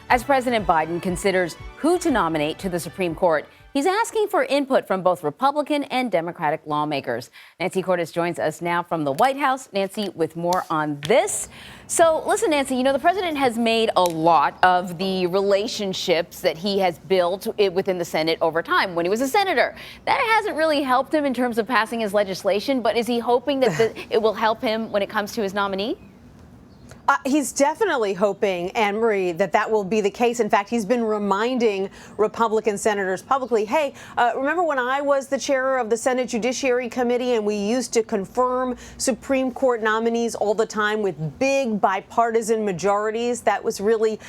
As President Biden considers who to nominate to the Supreme Court, he's asking for input from both Republican and Democratic lawmakers. Nancy Cordes joins us now from the White House. Nancy, with more on this. So listen, Nancy, you know, the president has made a lot of the relationships that he has built within the Senate over time when he was a senator. That hasn't really helped him in terms of passing his legislation, but is he hoping that it will help him when it comes to his nominee? He's definitely hoping, Anne-Marie, that will be the case. In fact, he's been reminding Republican senators publicly, hey, remember when I was the chair of the Senate Judiciary Committee and we used to confirm Supreme Court nominees all the time with big bipartisan majorities? That was really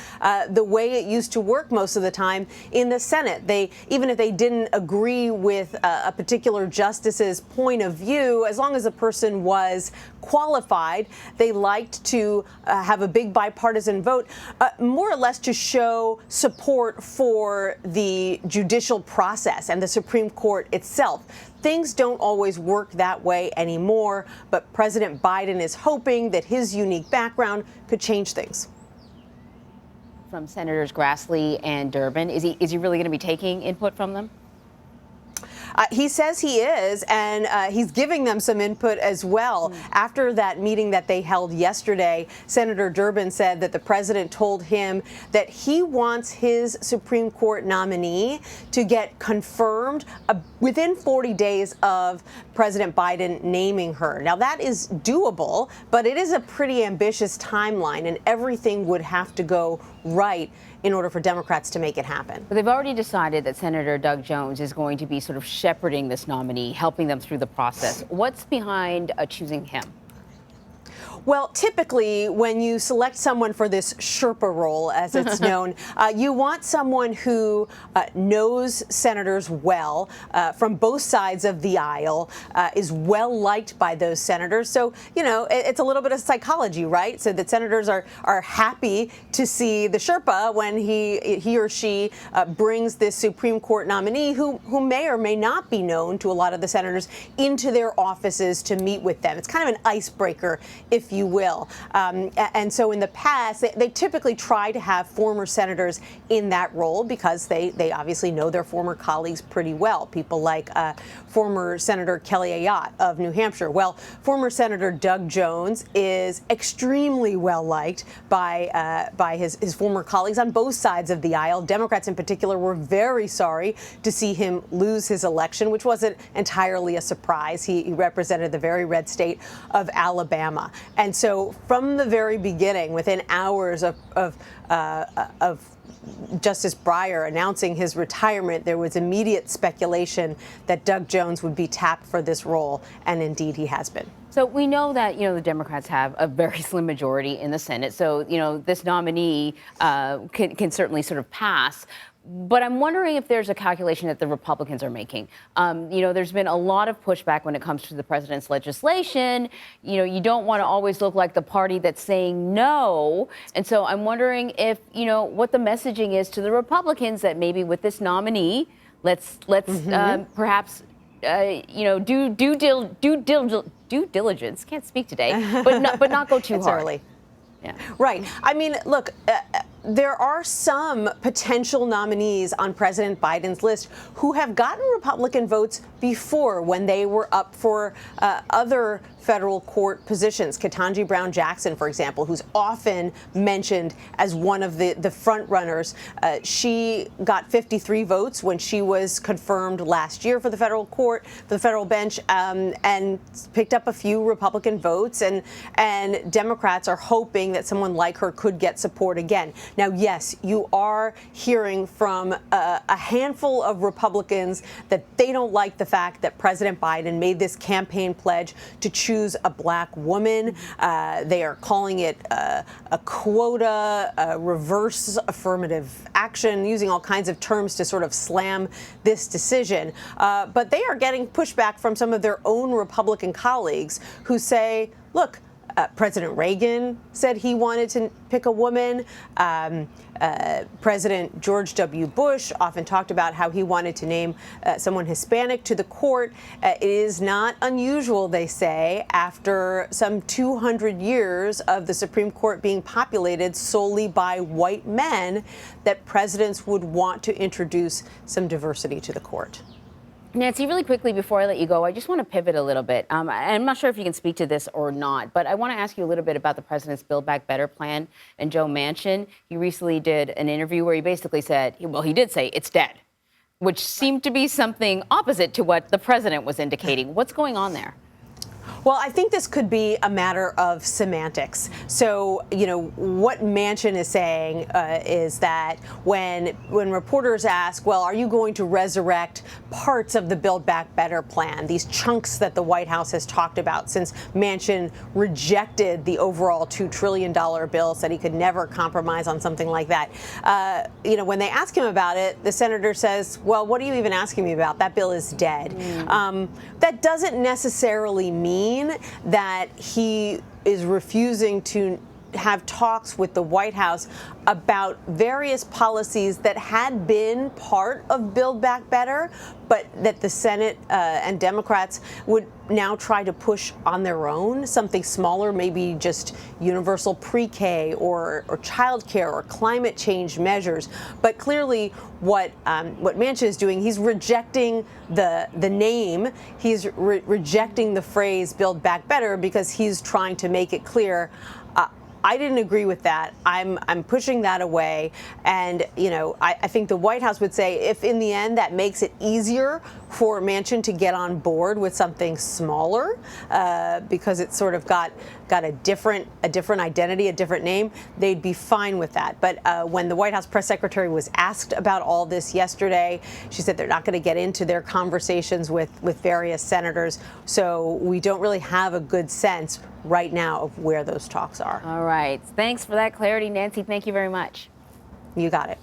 the way it used to work most of the time in the Senate. Even if they didn't agree with a particular justice's point of view, as long as a person was qualified, they liked to have a big bipartisan vote, more or less to show support for the judicial process and the Supreme Court itself. Things don't always work that way anymore, but President Biden is hoping that his unique background could change things. From Senators Grassley and Durbin, is he really going to be taking input from them? He says he is, and he's giving them some input as well. After that meeting that they held yesterday, Senator Durbin said that the president told him that he wants his Supreme Court nominee to get confirmed within 40 days of President Biden naming her. Now, that is doable, but it is a pretty ambitious timeline, and everything would have to go right in order for Democrats to make it happen. But they've already decided that Senator Doug Jones is going to be sort of shepherding this nominee, helping them through the process. What's behind choosing him? Well, typically, when you select someone for this Sherpa role, as it's known, you want someone who knows senators well from both sides of the aisle, is well liked by those senators. So, you know, it's a little bit of psychology, right? So that senators are happy to see the Sherpa when he or she brings this Supreme Court nominee who may or may not be known to a lot of the senators into their offices to meet with them. It's kind of an icebreaker, if you will. And so in the past, they typically try to have former senators in that role because they obviously know their former colleagues pretty well. People like former Senator Kelly Ayotte of New Hampshire. Well, former Senator Doug Jones is extremely well liked by his former colleagues on both sides of the aisle. Democrats in particular were very sorry to see him lose his election, which wasn't entirely a surprise. He represented the very red state of Alabama. And so from the very beginning, within hours of Justice Breyer announcing his retirement, there was immediate speculation that Doug Jones would be tapped for this role, and indeed he has been. So we know that, you know, the Democrats have a very slim majority in the Senate. So, you know, this nominee can certainly sort of pass. But I'm wondering if there's a calculation that the Republicans are making. You know, there's been a lot of pushback when it comes to the president's legislation. You know, you don't want to always look like the party that's saying no. And so I'm wondering if, you know, what the messaging is to the Republicans that maybe with this nominee, let's perhaps, you know, due diligence. Can't speak today, but not go too it's hard. Early. Yeah. Right. I mean, look, there are some potential nominees on President Biden's list who have gotten Republican votes before when they were up for other federal court positions. Ketanji Brown Jackson, for example, who's often mentioned as one of the front runners. She got 53 votes when she was confirmed last year for the federal court, for the federal bench, and picked up a few Republican votes. And Democrats are hoping that someone like her could get support again. Now, yes, you are hearing from a handful of Republicans that they don't like the fact that President Biden made this campaign pledge to choose a black woman. They are calling it a quota, a reverse affirmative action, using all kinds of terms to sort of slam this decision. But they are getting pushback from some of their own Republican colleagues who say, look, President Reagan said he wanted to pick a woman. President George W. Bush often talked about how he wanted to name someone Hispanic to the court. It is not unusual, they say, after some 200 years of the Supreme Court being populated solely by white men, that presidents would want to introduce some diversity to the court. Nancy, really quickly before I let you go, I just want to pivot a little bit. I'm not sure if you can speak to this or not, but I want to ask you a little bit about the president's Build Back Better plan and Joe Manchin. He recently did an interview where he basically said, well, he did say it's dead, which seemed to be something opposite to what the president was indicating. What's going on there? Well, I think this could be a matter of semantics. So, what Manchin is saying is that when reporters ask, well, are you going to resurrect parts of the Build Back Better plan, these chunks that the White House has talked about since Manchin rejected the overall $2 trillion bill, said he could never compromise on something like that. When they ask him about it, the senator says, well, what are you even asking me about? That bill is dead. That doesn't necessarily mean that he is refusing to have talks with the White House about various policies that had been part of Build Back Better, but that the Senate and Democrats would now try to push on their own, something smaller, maybe just universal pre-K or childcare or climate change measures. But clearly what Manchin is doing, he's rejecting the name, he's rejecting the phrase Build Back Better because he's trying to make it clear, I didn't agree with that. I'm pushing that away. And, I think the White House would say if in the end that makes it easier for Manchin to get on board with something smaller, because it's sort of got a different identity, a different name, they'd be fine with that. But when the White House press secretary was asked about all this yesterday, she said they're not going to get into their conversations with various senators. So we don't really have a good sense right now of where those talks are. All right. Thanks for that clarity, Nancy. Thank you very much. You got it.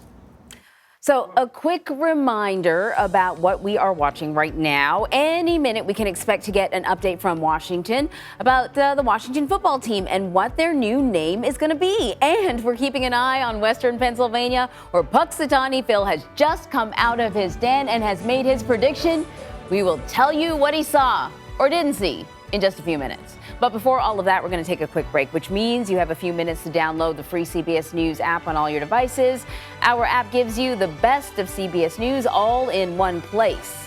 So a quick reminder about what we are watching right now. Any minute we can expect to get an update from Washington about the Washington football team and what their new name is going to be. And we're keeping an eye on Western Pennsylvania, where Punxsutawney Phil has just come out of his den and has made his prediction. We will tell you what he saw or didn't see in just a few minutes. But before all of that, we're going to take a quick break, which means you have a few minutes to download the free CBS News app on all your devices. Our app gives you the best of CBS News all in one place.